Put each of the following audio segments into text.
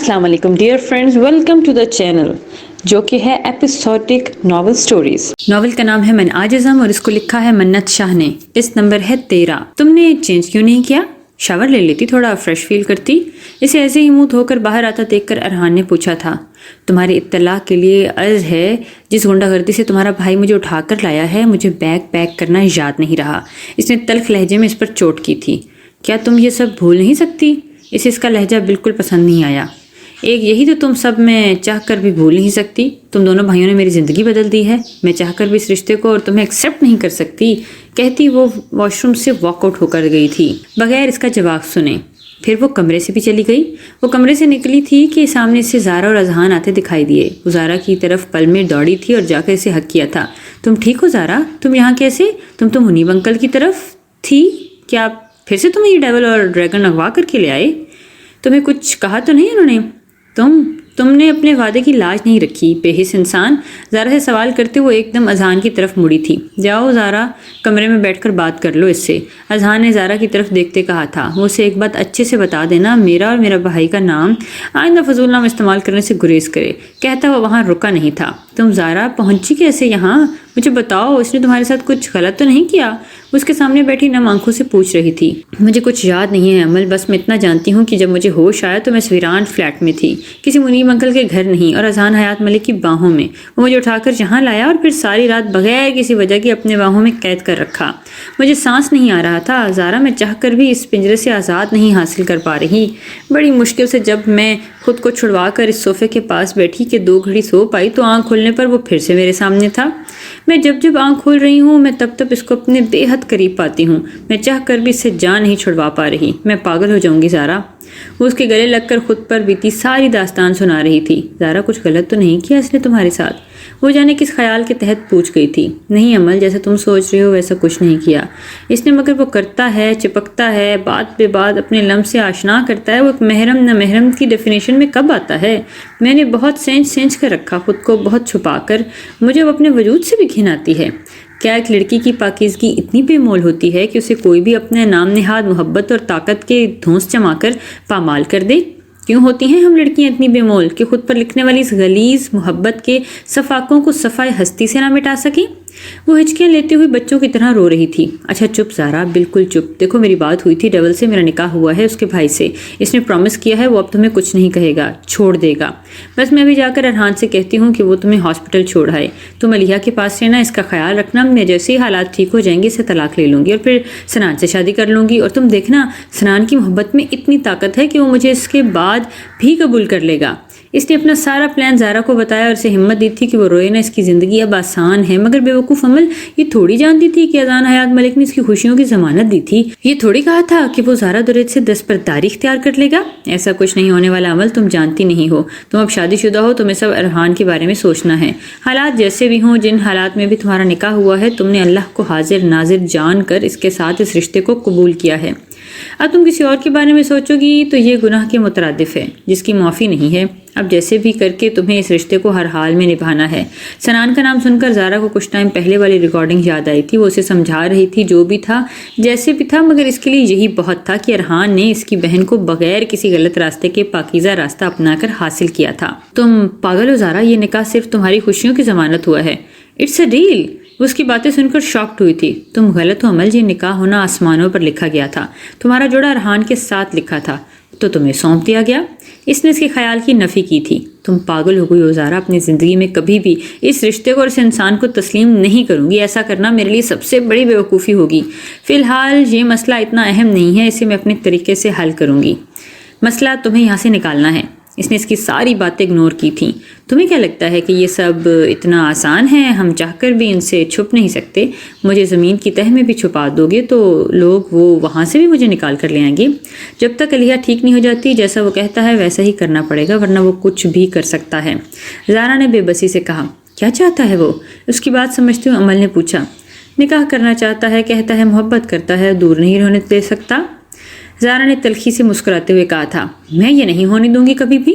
السلام علیکم dear friends, welcome to the channel جو کہ ہے ایپیسوڈک ناول سٹوریز۔ ناول کا نام ہے من عاجزم اور اس کو لکھا ہے منت شاہ نے۔ اس نمبر ہے 13۔ تم نے چینج کیوں نہیں کیا؟ شاور لے لیتی، تھوڑا فریش فیل کرتی۔ اسے ایسے ہی منہ دھو کر باہر آتا دیکھ کر ارحان نے پوچھا تھا، تمہاری اطلاع کے لیے عرض ہے جس غنڈہ گردی سے تمہارا بھائی مجھے اٹھا کر لایا ہے، مجھے بیگ پیک کرنا یاد نہیں رہا۔ اس نے تلخ لہجے میں اس پر چوٹ کی تھی۔ کیا تم یہ سب بھول نہیں سکتی؟ اسے اس کا لہجہ بالکل پسند نہیں آیا۔ ایک یہی تو تم سب میں چاہ کر بھی بھول نہیں سکتی۔ تم دونوں بھائیوں نے میری زندگی بدل دی ہے، میں چاہ کر بھی اس رشتے کو اور تمہیں ایکسیپٹ نہیں کر سکتی، کہتی وہ واش روم سے واک آؤٹ ہو کر گئی تھی بغیر اس کا جواب سنے۔ پھر وہ کمرے سے بھی چلی گئی۔ وہ کمرے سے نکلی تھی کہ سامنے سے زارا اور اذہان آتے دکھائی دیے۔ وہ زارا کی طرف پل میں دوڑی تھی اور جا کر اسے حق کیا تھا۔ تم ٹھیک ہو زارا؟ تم یہاں کیسے؟ تم تو منیب انکل کی طرف تھی، کیا پھر سے تمہیں یہ ڈیول اور ڈریگن اغوا کر کے لے آئے؟ تمہیں کچھ کہا تو نہیں انہوں نے؟ تم نے اپنے وعدے کی لاج نہیں رکھی، بے حس انسان۔ زارا سے سوال کرتے وہ ایک دم اذہان کی طرف مڑی تھی۔ جاؤ زارا، کمرے میں بیٹھ کر بات کر لو اس سے، اذہان نے زارا کی طرف دیکھتے کہا تھا۔ وہ اسے ایک بات اچھے سے بتا دینا، میرا اور میرا بھائی کا نام آئندہ فضول نام استعمال کرنے سے گریز کرے۔ کہتا وہ وہاں رکا نہیں تھا۔ تم زارا پہنچی کیسے یہاں؟ مجھے بتاؤ، اس نے تمہارے ساتھ کچھ غلط تو نہیں کیا؟ اس کے سامنے بیٹھی نم آنکھوں سے پوچھ رہی تھی۔ مجھے کچھ یاد نہیں ہے عمل، بس میں اتنا جانتی ہوں کہ جب مجھے ہوش آیا تو میں سویران فلیٹ میں تھی، کسی منیب انکل کے گھر نہیں، اور اذہان حیات ملک کی باہوں میں۔ وہ مجھے اٹھا کر یہاں لایا اور پھر ساری رات بغیر کسی وجہ کے اپنے باہوں میں قید کر رکھا۔ مجھے سانس نہیں آ رہا تھا زارا، میں چاہ کر بھی اس پنجرے سے آزاد نہیں حاصل کر پا رہی۔ بڑی مشکل سے جب میں خود کو چھڑوا کر اس صوفے کے پاس بیٹھی کہ 2 گھڑی سو پائی تو آنکھ کھولنے پر وہ پھر سے میرے سامنے تھا۔ میں جب آنکھ کھول رہی ہوں میں تب اس کو اپنے بے حد قریب پاتی ہوں۔ میں چاہ کر بھی اس سے جان نہیں چھڑوا پا رہی۔ میں پاگل ہو جاؤں گی زارا۔ وہ اس کے گلے لگ کر خود پر بیتی ساری داستان سنا رہی تھی۔ زارا، کچھ غلط تو نہیں کیا اس نے تمہارے ساتھ؟ وہ جانے کس خیال کے تحت پوچھ گئی تھی۔ نہیں عمل، جیسا تم سوچ رہے ہو ویسا کچھ نہیں کیا اس نے، مگر وہ کرتا ہے، چپکتا ہے، بات پہ بات اپنے لمس سے آشنا کرتا ہے۔ وہ ایک محرم نہ محرم کی ڈیفینیشن میں کب آتا ہے؟ میں نے بہت سینچ کر رکھا خود کو، بہت چھپا کر۔ مجھے اب اپنے وجود سے بھی گھن آتی ہے۔ کیا ایک لڑکی کی پاکیزگی اتنی بے مول ہوتی ہے کہ اسے کوئی بھی اپنے نام نہاد محبت اور طاقت کے دھونس جما کر پامال کر دے؟ کیوں ہوتی ہیں ہم لڑکیاں اتنی بے مول کہ خود پر لکھنے والی اس غلیظ محبت کے صفاقوں کو صفائے ہستی سے نہ مٹا سکیں؟ وہ ہچکیاں لیتے ہوئے بچوں کی طرح رو رہی تھی۔ اچھا چپ زارا، بالکل چپ۔ دیکھو میری بات ہوئی تھی ڈیول سے، میرا نکاح ہوا ہے اس کے بھائی سے۔ اس نے پرومس کیا ہے وہ اب تمہیں کچھ نہیں کہے گا، چھوڑ دے گا۔ بس میں ابھی جا کر ارحان سے کہتی ہوں کہ وہ تمہیں ہاسپٹل چھوڑ آئے۔ تم علیحہ کے پاس رہنا، اس کا خیال رکھنا۔ میں جیسے ہی حالات ٹھیک ہو جائیں گے اسے طلاق لے لوں گی اور پھر سنان سے شادی کر لوں گی، اور تم دیکھنا سنان کی محبت میں اتنی طاقت ہے کہ وہ مجھے اس کے بعد بھی قبول کر لے گا۔ اس نے اپنا سارا پلان زارا کو بتایا اور اسے ہمت دی تھی کہ وہ روئے نہ، اس کی زندگی اب آسان ہے۔ مگر بیوقوف عمل یہ تھوڑی جانتی تھی کہ اذان حیات ملک نے اس کی خوشیوں کی ضمانت دی تھی۔ یہ تھوڑی کہا تھا کہ وہ زارا دریت سے دستبرداری اختیار کر لے گا۔ ایسا کچھ نہیں ہونے والا عمل، تم جانتی نہیں ہو۔ تم اب شادی شدہ ہو، تمہیں سب ارحان کے بارے میں سوچنا ہے۔ حالات جیسے بھی ہوں، جن حالات میں بھی تمہارا نکاح ہوا ہے، تم نے اللہ کو حاضر ناظر جان کر اس کے ساتھ اس رشتے کو قبول کیا ہے۔ اب تم کسی اور کے بارے میں سوچو گی تو یہ گناہ کے مترادف ہے جس کی معافی نہیں ہے۔ اب جیسے بھی کر کے تمہیں اس رشتے کو ہر حال میں نبھانا ہے۔ سنان کا نام سن کر زارا کو کچھ ٹائم پہلے والی ریکارڈنگ یاد آئی تھی۔ وہ اسے سمجھا رہی تھی جو بھی تھا جیسے بھی تھا، مگر اس کے لیے یہی بہت تھا کہ ارحان نے اس کی بہن کو بغیر کسی غلط راستے کے پاکیزہ راستہ اپنا کر حاصل کیا تھا۔ تم پاگل ہو زارا، یہ نکاح صرف تمہاری خوشیوں کی ضمانت ہوا ہے۔ It's a deal. وہ اس کی باتیں سن کر شاکڈ ہوئی تھی۔ تم غلط ہو عمل، یہ نکاح ہونا آسمانوں پر لکھا گیا تھا۔ تمہارا جوڑا ارحان کے ساتھ لکھا تھا تو تمہیں سونپ دیا گیا۔ اس نے اس کے خیال کی نفی کی تھی۔ تم پاگل ہو گئی ہو زارا، اپنی زندگی میں کبھی بھی اس رشتے کو اور اس انسان کو تسلیم نہیں کروں گی۔ ایسا کرنا میرے لیے سب سے بڑی بیوقوفی ہوگی۔ فی الحال یہ مسئلہ اتنا اہم نہیں ہے، اسے میں اپنے طریقے سے حل کروں گی۔ مسئلہ تمہیں یہاں سے نکالنا ہے۔ اس نے اس کی ساری باتیں اگنور کی تھیں۔ تمہیں کیا لگتا ہے کہ یہ سب اتنا آسان ہے؟ ہم چاہ کر بھی ان سے چھپ نہیں سکتے۔ مجھے زمین کی تہ میں بھی چھپا دو گے تو لوگ وہ وہاں سے بھی مجھے نکال کر لے آئیں گے۔ جب تک علیحہ ٹھیک نہیں ہو جاتی جیسا وہ کہتا ہے ویسا ہی کرنا پڑے گا، ورنہ وہ کچھ بھی کر سکتا ہے۔ زارا نے بے بسی سے کہا۔ کیا چاہتا ہے وہ؟ اس کی بات سمجھتے ہوئے عمل نے پوچھا۔ نکاح کرنا چاہتا ہے، کہتا ہے محبت کرتا ہے، دور نہیں رہنے دے سکتا۔ زارا نے تلخی سے مسکراتے ہوئے کہا تھا، میں یہ نہیں ہونے دوں گی کبھی بھی۔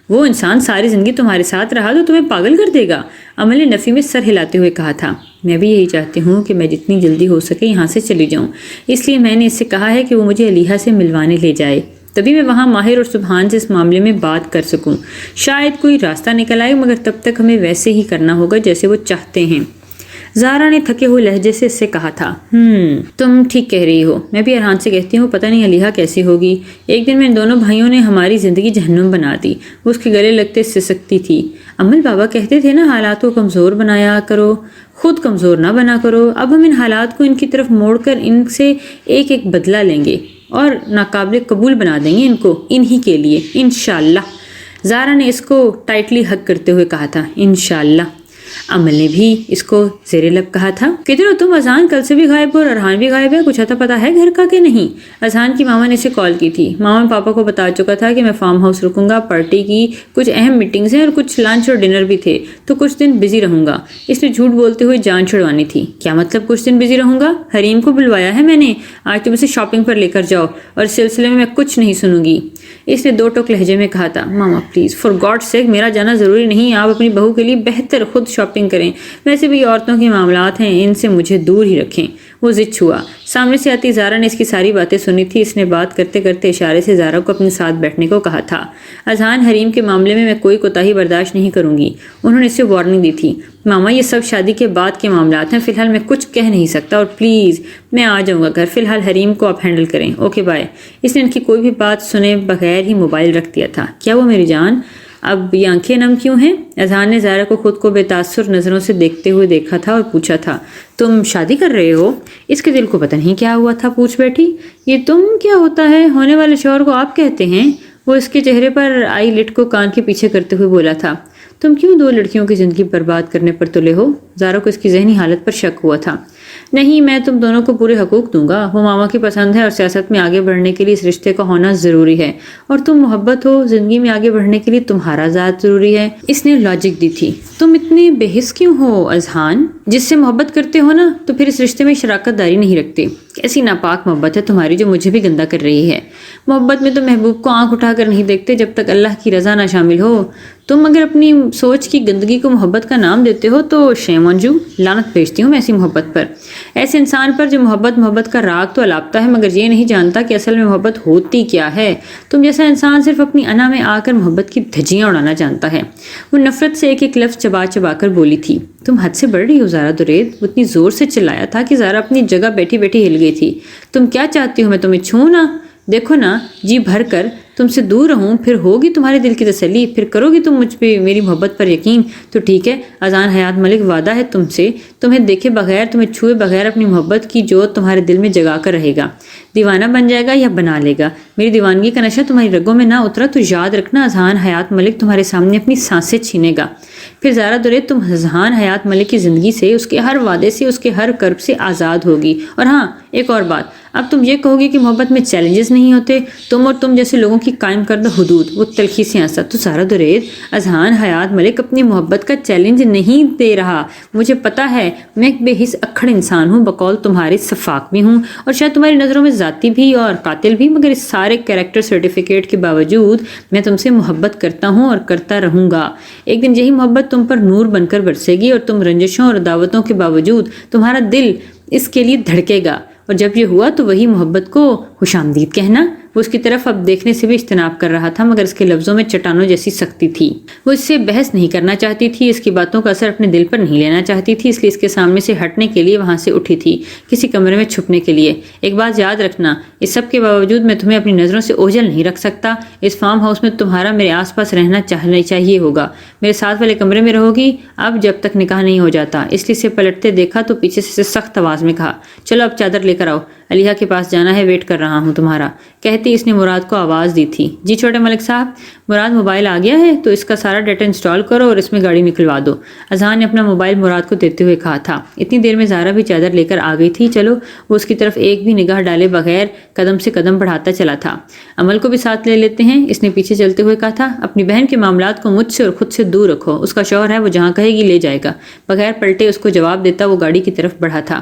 وہ انسان ساری زندگی تمہارے ساتھ رہا تو تمہیں پاگل کر دے گا۔ عمل نے نفی میں سر ہلاتے ہوئے کہا تھا، میں بھی یہی چاہتی ہوں کہ میں جتنی جلدی ہو سکے یہاں سے چلی جاؤں، اس لیے میں نے اس سے کہا ہے کہ وہ مجھے علیحہ سے ملوانے لے جائے۔ تبھی میں وہاں ماہر اور سبحان سے اس معاملے میں بات کر سکوں. شاید کوئی راستہ نکل آئے، مگر تب تک ہمیں ویسے ہی کرنا ہوگا جیسے وہ چاہتے ہیں. زارا نے تھکے ہوئے لہجے سے اس سے کہا تھا. تم ٹھیک کہہ رہی ہو. میں بھی ارحان سے کہتی ہوں پتہ نہیں علیحہ کیسی ہوگی. ایک دن میں ان دونوں بھائیوں نے ہماری زندگی جہنم بنا دی. وہ اس کے گلے لگتے سسکتی تھی. امل بابا کہتے تھے نا حالات کو کمزور بنایا کرو، خود کمزور نہ بنا کرو. اب ہم ان حالات کو ان کی طرف موڑ کر ان سے ایک ایک بدلہ لیں گے اور ناقابل قبول بنا دیں گے ان کو، انہی کے لیے انشاءاللہ. زارا نے اس کو ٹائٹلی حگ کرتے ہوئے کہا تھا. انشاءاللہ. امل نے بھی اس کو زیر لب کہا تھا. کدھر ہو تم؟ اذہان کل سے بھی غائب ہو اور ارحان بھی غائب ہے. کچھ اتا پتا ہے گھر کا کہ نہیں؟ اذہان کی ماما نے اسے کال کی تھی. ماما پاپا کو بتا چکا تھا کہ میں فارم ہاؤس رکوں گا، پارٹی کی کچھ اہم میٹنگز ہیں اور کچھ لنچ اور ڈنر بھی تھے، تو کچھ دن بزی رہوں گا. اس نے جھوٹ بولتے ہوئے جان چھڑوانی تھی. کیا مطلب کچھ دن بزی رہوں گا؟ حریم کو بلوایا ہے میں نے، آج تم اسے شاپنگ پر لے کر جاؤ اور اس سلسلے میں کچھ نہیں سنوں گی. اس نے دو ٹوک لہجے میں کہا تھا. ماما پلیز فار گاڈ سیک میرا جانا ضروری نہیں، آپ اپنی بہو کے لیے بہتر خود شاپنگ کریں. ویسے بھی عورتوں کے معاملات ہیں، ان سے مجھے دور ہی رکھیں. وہ ضد چھوا. سامنے سے آتی زارا نے اس کی ساری باتیں سنی تھی. اس نے بات کرتے کرتے اشارے سے زارا کو اپنے ساتھ بیٹھنے کو کہا تھا. اذہان حریم کے معاملے میں کوئی کوتاہی برداشت نہیں کروں گی. انہوں نے اسے وارننگ دی تھی. ماما یہ سب شادی کے بعد کے معاملات ہیں، فی الحال میں کچھ کہہ نہیں سکتا، اور پلیز میں آ جاؤں گا گھر. فی الحال حریم کو آپ ہینڈل کریں. Okay bye. اس نے ان کی کوئی بھی بات سنے بغیر ہی موبائل رکھ دیا تھا. کیا وہ میری جان اب یہ آنکھیں نم کیوں ہیں؟ اذہان نے زارا کو خود کو بے تاثر نظروں سے دیکھتے ہوئے دیکھا تھا اور پوچھا تھا. تم شادی کر رہے ہو؟ اس کے دل کو پتہ نہیں کیا ہوا تھا، پوچھ بیٹھی. یہ تم کیا ہوتا ہے؟ ہونے والے شوہر کو آپ کہتے ہیں؟ وہ اس کے چہرے پر آئی لٹ کو کان کے پیچھے کرتے ہوئے بولا تھا. تم کیوں دو لڑکیوں کی زندگی برباد کرنے پر تلے ہو؟ زارا کو اس کی ذہنی حالت پر شک ہوا تھا. نہیں، میں تم دونوں کو پورے حقوق دوں گا. وہ ماما کی پسند ہے اور سیاست میں آگے بڑھنے کے لیے اس رشتے کا ہونا ضروری ہے، اور تم محبت ہو، زندگی میں آگے بڑھنے کے لیے تمہارا ذات ضروری ہے. اس نے لاجک دی تھی. تم اتنے بے حس کیوں ہو اذہان؟ جس سے محبت کرتے ہو نا تو پھر اس رشتے میں شراکت داری نہیں رکھتے. کیسی ناپاک محبت ہے تمہاری جو مجھے بھی گندا کر رہی ہے. محبت میں تو محبوب کو آنکھ اٹھا کر نہیں دیکھتے جب تک اللہ کی رضا نہ شامل ہو. تم اگر اپنی سوچ کی گندگی کو محبت کا نام دیتے ہو تو شیم آن یو. لعنت بھیجتی ہوں میں ایسی محبت پر، ایسے انسان پر جو محبت کا راگ تو الاپتا ہے مگر یہ نہیں جانتا کہ اصل میں محبت ہوتی کیا ہے. تم جیسا انسان صرف اپنی انا میں آ کر محبت کی دھجیاں اڑانا جانتا ہے. وہ نفرت سے ایک ایک لفظ چبا چبا کر بولی تھی. تم حد سے بڑھ رہی ہو زارا درید. وہ اتنی زور سے چلایا تھا کہ زارا اپنی جگہ بیٹھی بیٹھی ہل گئی تھی. تم کیا چاہتی ہو میں تمہیں چھوں نا؟ دیکھو نا جی بھر کر تم سے دور رہوں، پھر ہوگی تمہارے دل کی تسلی، پھر کرو گی تم مجھ پہ میری محبت پر یقین. تو ٹھیک ہے اذان حیات ملک، وعدہ ہے تم سے، تمہیں دیکھے بغیر، تمہیں چھوئے بغیر اپنی محبت کی جوت تمہارے دل میں جگا کر رہے گا. دیوانہ بن جائے گا یا بنا لے گا، میری دیوانگی کا نشہ تمہاری رگوں میں نہ اترا تو یاد رکھنا اذان حیات ملک تمہارے سامنے اپنی سانسیں چھینے گا. پھر زارا درید تم اذان حیات ملک کی زندگی سے، اس کے ہر وعدے سے، اس کے ہر کرب سے آزاد ہوگی. اور ہاں ایک اور بات، اب تم یہ کہو گی کہ محبت میں چیلنجز نہیں ہوتے، تم اور تم جیسے لوگوں کی قائم کردہ حدود. وہ تلخی سے ہنسا. تو زارا درید اذان حیات ملک اپنی محبت کا چیلنج نہیں دے رہا. مجھے پتا ہے میں ایک بے حس اکھڑ انسان ہوں، بقول تمہارے صفاق بھی ہوں اور شاید تمہاری نظروں میں ذاتی بھی اور قاتل بھی، مگر اس سارے کریکٹر سرٹیفکیٹ کے باوجود میں تم سے محبت کرتا ہوں اور کرتا رہوں گا. ایک دن یہی محبت تم پر نور بن کر برسے گی اور تم رنجشوں اور دعوتوں کے باوجود تمہارا دل اس کے لیے دھڑکے گا. اور جب یہ ہوا تو وہی محبت کو خوش آمدید کہنا. وہ اس کی طرف اب دیکھنے سے بھی اجتناب کر رہا تھا مگر اس کے لفظوں میں چٹانوں جیسی سختی تھی. وہ اس سے بحث نہیں کرنا چاہتی تھی، اس کی باتوں کا اثر اپنے دل پر نہیں لینا چاہتی تھی، اس لیے اس کے سامنے سے ہٹنے کے لیے وہاں سے اٹھی تھی، کسی کمرے میں چھپنے کے لیے. ایک بات یاد رکھنا، اس سب کے باوجود میں تمہیں اپنی نظروں سے اوجھل نہیں رکھ سکتا. اس فارم ہاؤس میں تمہارا میرے آس پاس رہنا چاہیے ہوگا. میرے ساتھ والے کمرے میں رہو گی اب جب تک نکاح نہیں ہو جاتا. اس لیے اسے پلٹتے دیکھا تو پیچھے سے سخت آواز میں کہا. چلو اب چادر لے کر آؤ، علیحہ کے پاس جانا ہے، ویٹ کر رہا ہوں تمہارا. کہتی اس نے مراد کو آواز دی تھی. جی چھوٹے ملک صاحب، مراد موبائل آ گیا ہے تو اس کا سارا ڈیٹا انسٹال کرو اور اس میں گاڑی نکلوا دو. اذان نے اپنا موبائل مراد کو دیتے ہوئے کہا تھا. اتنی دیر میں زارا بھی چادر لے کر آ گئی تھی. چلو. وہ اس کی طرف ایک بھی نگاہ ڈالے بغیر قدم سے قدم بڑھاتا چلا تھا. عمل کو بھی ساتھ لے لیتے ہیں، اس نے پیچھے چلتے ہوئے کہا تھا. اپنی بہن کے معاملات کو مجھ سے اور خود سے دور رکھو. اس کا شوہر ہے، وہ جہاں کہے گی لے جائے گا. بغیر پلٹے اس کو جواب دیتا وہ گاڑی کی طرف بڑھا تھا.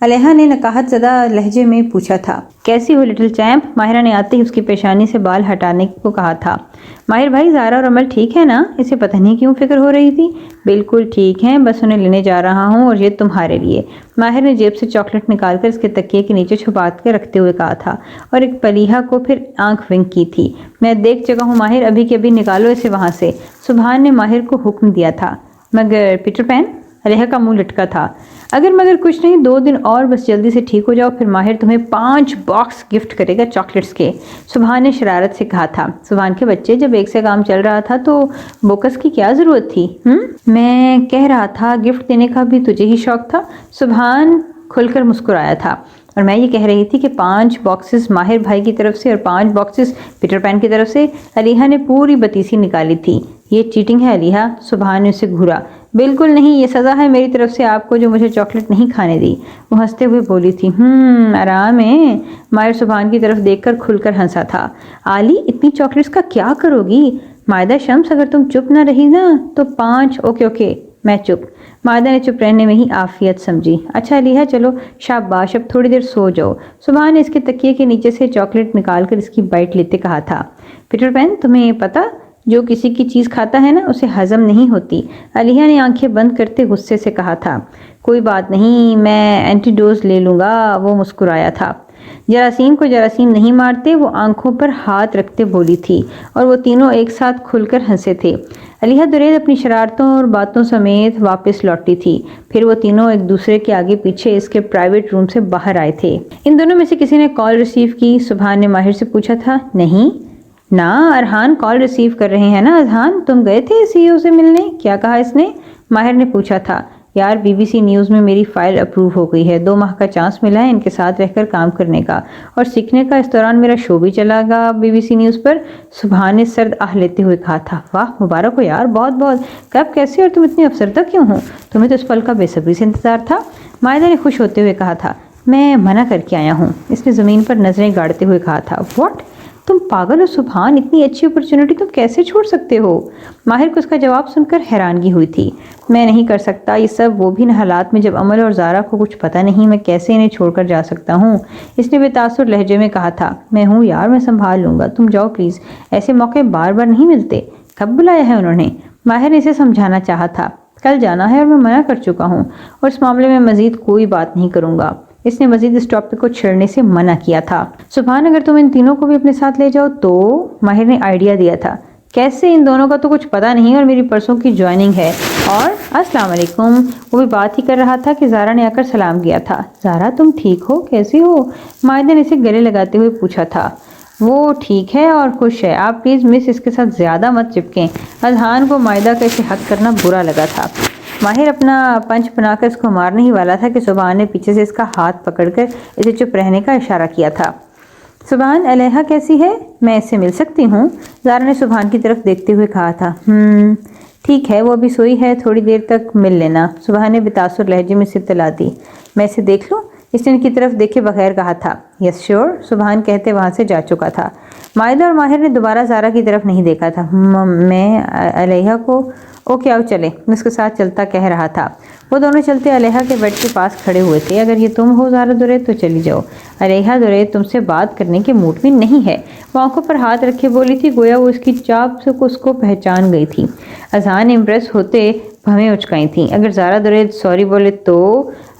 علیحا نے نکاہت زدہ لہجے میں پوچھا تھا۔ کیسی ہو لٹل چیمپ؟ ماہرہ نے آتے ہی اس کی پیشانی سے بال ہٹانے کو کہا تھا۔ ماہر بھائی، زارا اور عمل ٹھیک ہے نا؟ اسے پتہ نہیں کیوں فکر ہو رہی تھی۔ بالکل ٹھیک ہیں، بس انہیں لینے جا رہا ہوں، اور یہ تمہارے لیے۔ ماہر نے جیب سے چاکلیٹ نکال کر اس کے تکیے کے نیچے چھپا کر رکھتے ہوئے کہا تھا، اور ایک پلیحہ کو پھر آنکھ ونک کی تھی۔ میں دیکھ چکا ہوں ماہر، ابھی کے ابھی نکالو اسے وہاں سے۔ سبحان نے ماہر کو حکم دیا تھا۔ مگر پیٹر پین؟ علیحا کا منہ لٹکا تھا۔ مگر کچھ نہیں، 2 دن اور بس جلدی سے ٹھیک ہو جاؤ، پھر ماہر تمہیں 5 باکس گفٹ کرے گا چاکلیٹس کے۔ سبحان نے شرارت سے کہا تھا۔ سبحان کے بچے، جب ایک سے کام چل رہا تھا تو بوکس کی کیا ضرورت تھی؟ میں کہہ رہا تھا گفٹ دینے کا بھی تجھے ہی شوق تھا۔ سبحان کھل کر مسکرایا تھا۔ اور میں یہ کہہ رہی تھی کہ 5 باکسز ماہر بھائی کی طرف سے اور 5 باکسز پیٹر پین کی طرف سے۔ علیحا نے پوری بتیسی نکالی تھی۔ یہ چیٹنگ ہے علیحا، سبحان نے اسے گھورا۔ بالکل نہیں، یہ سزا ہے میری طرف سے آپ کو جو مجھے چاکلیٹ نہیں کھانے دی۔ وہ ہنستے ہوئے بولی تھی۔ آرام ہے۔ ماہر سبحان کی طرف دیکھ کر کھل کر ہنسا تھا۔ آلی، اتنی چاکلیٹس کا کیا کرو گی؟ مائدہ شمس، اگر تم چپ نہ رہی نا تو 5۔ اوکے میں چپ۔ مائدہ نے چپ رہنے میں ہی عافیت سمجھی۔ اچھا علیحا، چلو شاباش، اب تھوڑی دیر سو جاؤ۔ سبحان نے اس کے تکیے کے نیچے سے چاکلیٹ نکال کر اس کی بائٹ لیتے کہا تھا۔ پیٹر پین، تمہیں پتا جو کسی کی چیز کھاتا ہے نا اسے ہضم نہیں ہوتی۔ علیحا نے آنکھیں بند کرتے غصے سے کہا تھا۔ کوئی بات نہیں، میں اینٹی ڈوز لے لوں گا، وہ مسکرایا تھا۔ جراثیم کو جراثیم نہیں مارتے، وہ آنکھوں پر ہاتھ رکھتے بولی تھی، اور وہ تینوں ایک ساتھ کھل کر ہنسے تھے۔ علیحا درید اپنی شرارتوں اور باتوں سمیت واپس لوٹی تھی۔ پھر وہ تینوں ایک دوسرے کے آگے پیچھے اس کے پرائیویٹ روم سے باہر آئے تھے۔ ان دونوں میں سے کسی نے کال ریسیو کی؟ سبحان نے ماہر سے پوچھا تھا۔ نہیں نا، ارحان کال ریسیو کر رہے ہیں نا۔ اذہان، تم گئے تھے سی ای او سے ملنے؟ کیا کہا اس نے؟ ماہر نے پوچھا تھا۔ یار، بی بی سی نیوز میں میری فائل اپروو ہو گئی ہے، 2 ماہ کا چانس ملا ہے ان کے ساتھ رہ کر کام کرنے کا اور سیکھنے کا۔ اس دوران میرا شو بھی چلا گا بی بی سی نیوز پر۔ سبحان نے سرد آہ لیتے ہوئے کہا تھا۔ واہ، مبارک ہو یار، بہت بہت۔ کب، کیسے، اور تم اتنی افسردہ کیوں ہو؟ تمہیں تو اس پل کا بے صبری سے انتظار تھا۔ مائدہ نے خوش ہوتے ہوئے کہا تھا۔ میں منع کر کے آیا ہوں، اس نے زمین پر نظریں گاڑتے ہوئے کہا تھا۔ واٹ؟ تم پاگل ہو سبحان، اتنی اچھی اپرچونٹی تم کیسے چھوڑ سکتے ہو؟ ماہر کو اس کا جواب سن کر حیرانگی ہوئی تھی۔ میں نہیں کر سکتا یہ سب، وہ بھی ان حالات میں جب عمل اور زارا کو کچھ پتہ نہیں، میں کیسے انہیں چھوڑ کر جا سکتا ہوں؟ اس نے بے تاثر لہجے میں کہا تھا۔ میں ہوں یار، میں سنبھال لوں گا، تم جاؤ پلیز، ایسے موقع بار بار نہیں ملتے۔ کب بلایا ہے انہوں نے؟ ماہر نے اسے سمجھانا چاہا تھا۔ کل جانا ہے اور میں منع کر چکا ہوں، اور اس معاملے میں مزید کوئی بات نہیں کروں گا۔ اس نے مزید اس ٹاپک کو چھیڑنے سے منع کیا تھا۔ سبحان، اگر تم ان تینوں کو بھی اپنے ساتھ لے جاؤ تو؟ ماہر نے آئیڈیا دیا تھا۔ کیسے؟ ان دونوں کا تو کچھ پتہ نہیں، اور میری پرسوں کی جوائننگ ہے۔ اور السلام علیکم۔ وہ بھی بات ہی کر رہا تھا کہ زارا نے آ کر سلام کیا تھا۔ زارا، تم ٹھیک ہو؟ کیسی ہو؟ مائدہ نے اسے گلے لگاتے ہوئے پوچھا تھا۔ وہ ٹھیک ہے اور خوش ہے، آپ پلیز مس اس کے ساتھ زیادہ مت چپکیں۔ اذہان کو مائدہ کا اسے حق کرنا برا لگا تھا۔ ماہر اپنا پنچ بنا کر اس کو مارنے ہی والا تھا کہ سبحان نے پیچھے سے اس کا ہاتھ پکڑ کر اسے چپ رہنے کا اشارہ کیا تھا۔ سبحان، علیحا کیسی ہے؟ میں اس سے مل سکتی ہوں؟ زارا نے سبحان کی طرف دیکھتے ہوئے کہا تھا۔ ٹھیک ہے، وہ ابھی سوئی ہے، تھوڑی دیر تک مل لینا۔ سبحان نے بتاثر لہجے میں اسے اطلاع دی۔ میں اسے دیکھ لوں؟ اس نے ان کی طرف دیکھے بغیر کہا تھا۔ یس شیور، سبحان کہتے وہاں سے جا چکا تھا۔ مائدہ اور ماہر نے دوبارہ زارا کی طرف نہیں دیکھا تھا۔ میں علیحا کو اوکے آؤ چلے، میں اس کے ساتھ چلتا کہہ رہا تھا۔ وہ دونوں چلتے علیحا کے بیڈ کے پاس کھڑے ہوئے تھے۔ اگر یہ تم ہو زارا درید تو چلی جاؤ، علیحا درید تم سے بات کرنے کے موڈ میں نہیں ہے، وہ آنکھوں پر ہاتھ رکھے بولی تھی، گویا وہ اس کی چاپ سے اس کو پہچان گئی تھی۔ اذہان امپریس ہوتے بھویں اچکائی تھیں۔ اگر زارا درید سوری بولے تو؟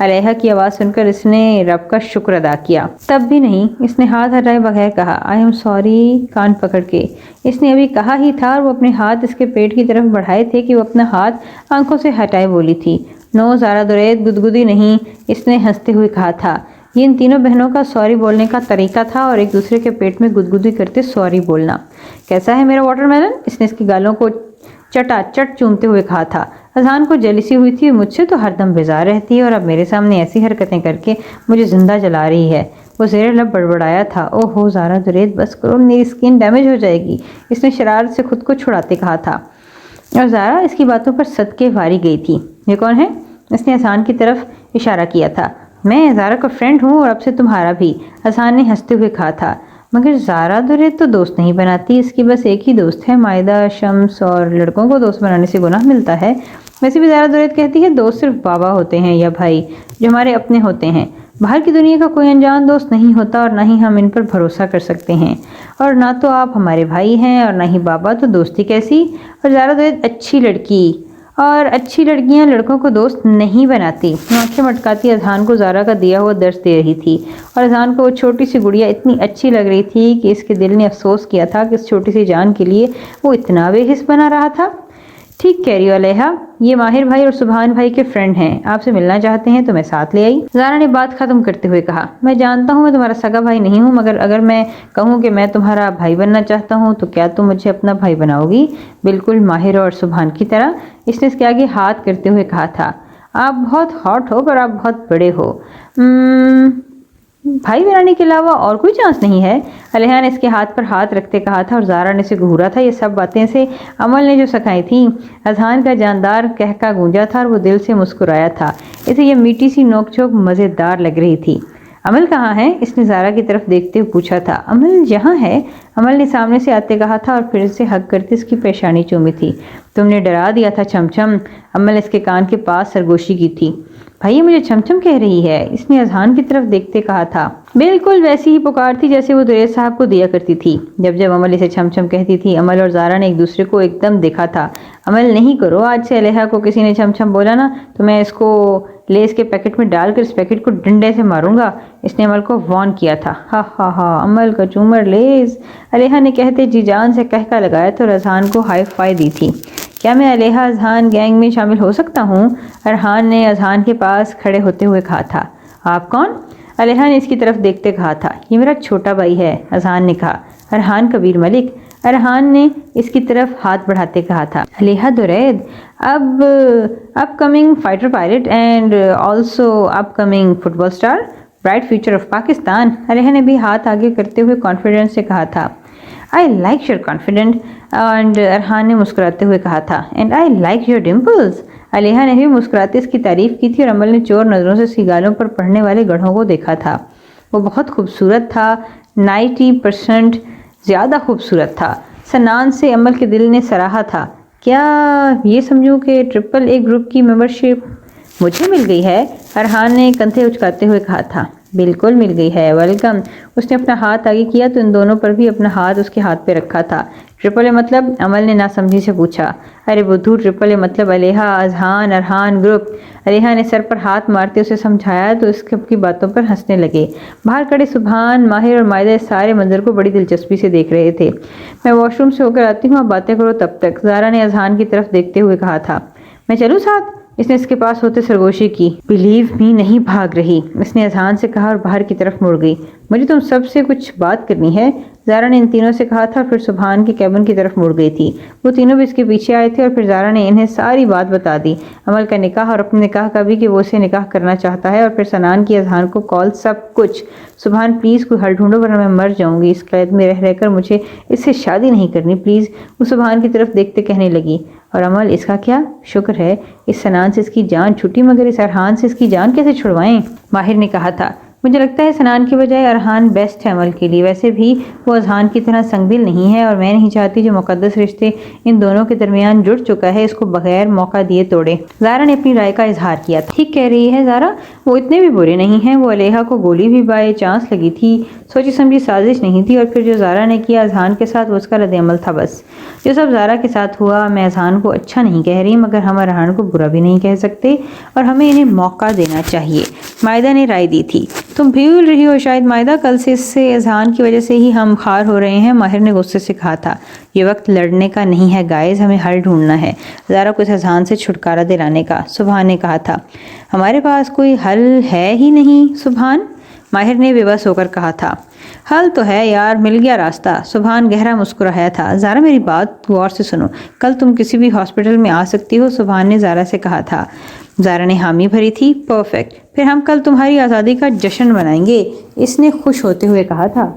علیحا کی آواز سن کر اس نے رب کا شکر ادا کیا۔ تب بھی نہیں، اس نے ہاتھ ہٹائے بغیر کہا۔ آئی ایم سوری، کان پکڑ کے۔ اس نے ابھی کہا ہی تھا اور وہ اپنے ہاتھ اس کے پیٹ کی طرف بڑھائے تھے کہ وہ اپنا ہاتھ آنکھوں سے ہٹائے بولی تھی۔ نو زارا درید، گدگدی نہیں، اس نے ہنستے ہوئے کہا تھا۔ یہ ان تینوں بہنوں کا سوری بولنے کا طریقہ تھا، اور ایک دوسرے کے پیٹ میں گدگدی کرتے سوری بولنا۔ کیسا ہے میرا واٹر میلن؟ اس نے اس کی گالوں کو چٹا چٹ چومتے ہوئے کہا تھا۔ اذہان کو جیلسی ہوئی تھی، مجھ سے تو ہر دم بیزار رہتی ہے اور اب میرے سامنے ایسی حرکتیں کر کے مجھے زندہ جلا رہی ہے۔ وہ زیر لب بڑبڑایا تھا۔ او ہو زارا درید، بس کرو، میری اسکن ڈیمیج ہو جائے گی، اس نے شرارت سے خود کو چھڑاتے کہا تھا۔ اور زارا اس کی باتوں پر صدقے واری گئی تھی۔ یہ کون ہے؟ اس نے اذہان کی طرف اشارہ کیا تھا۔ میں زارا کا فرینڈ ہوں اور اب سے تمہارا بھی، اذہان نے ہنستے ہوئے کہا تھا۔ مگر زارا درید تو دوست نہیں بناتی، اس کی بس ایک ہی دوست ہے مائدہ شمس، اور لڑکوں کو دوست بنانے سے گناہ ملتا ہے۔ ویسے بھی زارا درید کہتی ہے دوست صرف بابا ہوتے ہیں یا بھائی جو ہمارے اپنے ہوتے ہیں۔ باہر کی دنیا کا کوئی انجان دوست نہیں ہوتا اور نہ ہی ہم ان پر بھروسہ کر سکتے ہیں، اور نہ تو آپ ہمارے بھائی ہیں اور نہ ہی بابا، تو دوستی کیسی؟ اور زارا تو ایک اچھی لڑکی، اور اچھی لڑکیاں لڑکوں کو دوست نہیں بناتی۔ آنکھیں مٹکاتی اذہان کو زارا کا دیا ہوا درس دے رہی تھی، اور اذہان کو وہ چھوٹی سی گڑیا اتنی اچھی لگ رہی تھی کہ اس کے دل نے افسوس کیا تھا کہ اس چھوٹی سی جان کے لیے وہ اتنا بے حس بنا رہا تھا۔ ٹھیک کہہ رہی ہو علیحا، یہ ماہر بھائی اور سبحان بھائی کے فرینڈ ہیں، آپ سے ملنا چاہتے ہیں تو میں ساتھ لے آئی۔ زارا نے بات ختم کرتے ہوئے کہا، میں جانتا ہوں میں تمہارا سگا بھائی نہیں ہوں، مگر اگر میں کہوں کہ میں تمہارا بھائی بننا چاہتا ہوں تو کیا تم مجھے اپنا بھائی بناؤ گی؟ بالکل ماہر اور سبحان کی طرح۔ اس نے اس کے آگے ہاتھ کرتے ہوئے کہا تھا، آپ بہت ہاٹ ہو پر آپ بہت بڑے ہو۔ بھائی بنانے کے علاوہ اور کوئی چانس نہیں ہے؟ علیحا نے اس کے ہاتھ پر ہاتھ رکھتے کہا تھا، اور زارا نے اسے گھورا تھا۔ یہ سب باتیں سے عمل نے جو سکھائی تھیں۔ اذہان کا جاندار کہکا گونجا تھا اور وہ دل سے مسکرایا تھا۔ اسے یہ میٹھی سی نوک جھوک مزیدار لگ رہی تھی۔ عمل کہاں ہے؟ اس نے زارا کی طرف دیکھتے ہوئے پوچھا تھا۔ عمل یہاں ہے، عمل نے سامنے سے آتے کہا تھا اور پھر اسے ہگ کرتے اس کی پیشانی چومی تھی۔ تم نے ڈرا دیا تھا چھم، عمل نے اس کے کان کے پاس سرگوشی کی تھی۔ بھائی یہ مجھے چھم کہہ رہی ہے، اس نے اذہان کی طرف دیکھتے کہا تھا۔ بالکل ویسی ہی پکار تھی جیسے وہ دریز صاحب کو دیا کرتی تھی جب عمل اسے چھم کہتی تھی۔ عمل اور زارا نے ایک دوسرے کو ایک دم دیکھا تھا۔ عمل نہیں کرو، آج سے علیحا کو کسی نے چھم بولا نا تو میں اس کو لیس کے پیکٹ میں ڈال کر اس پیکٹ کو ڈنڈے سے ماروں گا، اس نے عمل کو وارن کیا تھا۔ ہا ہا ہا، عمل کا چومر لیس، علیحا نے کہتے جی جان سے کہکا لگایا تھا اور اذہان کو ہائی فائی دی تھی۔ کیا میں علیحا اذہان گینگ میں شامل ہو سکتا ہوں؟ ارحان نے اذہان کے پاس کھڑے ہوتے ہوئے کہا تھا۔ آپ کون؟ علیحا نے اس کی طرف دیکھتے کہا تھا۔ یہ میرا چھوٹا بھائی ہے، اذہان نے کہا۔ ارحان کبیر ملک، ارحان نے اس کی طرف ہاتھ بڑھاتے کہا تھا۔ Aleeha Durid, upcoming fighter pilot and also upcoming football star, bright future of Pakistan, Aleeha نے بھی ہاتھ آگے کرتے ہوئے کانفیڈنس سے کہا تھا۔ I like your confidence، and Arhan نے مسکراتے ہوئے کہا تھا۔ And I like your dimples، علیحا نے بھی مسکراتے اس کی تعریف کی تھی اور عمل نے چور نظروں سے اس کی گالوں پر پڑنے والے گڑھوں کو دیکھا تھا۔ وہ بہت خوبصورت تھا، 90% زیادہ خوبصورت تھا۔ سنان سے عمل کے دل نے سراہا تھا۔ کیا یہ سمجھوں کہ ٹرپل اے گروپ کی ممبرشپ مجھے مل گئی ہے؟ ارحان نے کندھے اچکاتے ہوئے کہا تھا۔ بالکل مل گئی ہے، ویلکم۔ اس نے اپنا ہاتھ آگے کیا تو ان دونوں پر بھی اپنا ہاتھ اس کے ہاتھ پہ رکھا تھا۔ ٹرپل اے مطلب؟ عمل نے ناسمجھی سے پوچھا۔ ارے بدھو، ٹرپل اے مطلب علیحا اذہان ارحان گروپ۔ علیحا نے سر پر ہاتھ مارتے اسے سمجھایا تو اس کی باتوں پر ہنسنے لگے۔ باہر کھڑے سبحان، ماہر اور مائدہ اس سارے منظر کو بڑی دلچسپی سے دیکھ رہے تھے۔ میں واش روم سے ہو کر آتی ہوں، آپ باتیں کرو تب تک، زارا نے اذہان کی طرف دیکھتے ہوئے کہا تھا۔ میں چلوں ساتھ؟ اس نے اس کے پاس ہوتے سرگوشی کی۔ بلیو می، نہیں بھاگ رہی، اس نے اذہان سے کہا اور باہر کی طرف مڑ گئی۔ مجھے تم سب سے کچھ بات کرنی ہے، زارا نے ان تینوں سے کہا تھا، پھر سبحان کے کیبن کی طرف مڑ گئی تھی۔ وہ تینوں بھی اس کے پیچھے آئے تھے اور پھر زارا نے انہیں ساری بات بتا دی، عمل کا نکاح اور اپنے نکاح کا بھی کہ وہ اسے نکاح کرنا چاہتا ہے، اور پھر سنان کی اذہان کو کال، سب کچھ۔ سبحان پلیز کوئی حل ڈھونڈو ورنہ میں مر جاؤں گی، اس قید میں رہ کر مجھے اس سے شادی نہیں کرنی پلیز، وہ سبحان کی طرف دیکھتے کہنے لگی۔ اور عمل، اس کا کیا؟ شکر ہے اس سنان سے اس کی جان چھٹی، مگر اس ارحان سے اس کی جان کیسے چھڑوائیں؟ ماہر نے کہا تھا۔ مجھے لگتا ہے سنان کی بجائے ارحان بیسٹ ہے عمل کے لیے، ویسے بھی وہ اذہان کی طرح سنگ دل نہیں ہے اور میں نہیں چاہتی جو مقدس رشتے ان دونوں کے درمیان جڑ چکا ہے اس کو بغیر موقع دیے توڑے۔ زارا نے اپنی رائے کا اظہار کیا تھا۔ ٹھیک کہہ رہی ہے زارا، وہ اتنے بھی برے نہیں ہیں، وہ علیحا کو گولی بھی بائی چانس لگی تھی، سوچی سمجھی سازش نہیں تھی، اور پھر جو زارا نے کیا اذہان کے ساتھ وہ اس کا رد عمل تھا بس۔ جو سب زارا کے ساتھ ہوا، میں اذہان کو اچھا نہیں کہہ رہی مگر ہم ارحان کو برا بھی نہیں کہہ سکتے اور ہمیں انہیں موقع دینا چاہیے، مائدہ نے رائے دی تھی۔ تم بھول رہی ہو شاید مائدہ، کل سے اس سے اذہان کی وجہ سے ہی ہم خار ہو رہے ہیں، ماہر نے غصے سے کہا تھا۔ یہ وقت لڑنے کا نہیں ہے گائز، ہمیں حل ڈھونڈنا ہے زارا کو اس اذہان سے چھٹکارا دلانے کا، سبحان نے کہا تھا۔ ہمارے پاس کوئی حل ہے ہی نہیں سبحان، ماہر نے بے بس ہو کر کہا تھا۔ حل تو ہے یار، مل گیا راستہ، سبحان گہرا مسکرایا تھا۔ زارا میری بات غور سے سنو، کل تم کسی بھی ہاسپٹل میں آ سکتی ہو، سبحان نے زارا سے کہا تھا۔ زارا نے حامی بھری تھی۔ پرفیکٹ، پھر ہم کل تمہاری آزادی کا جشن منائیں گے، اس نے خوش ہوتے ہوئے کہا تھا۔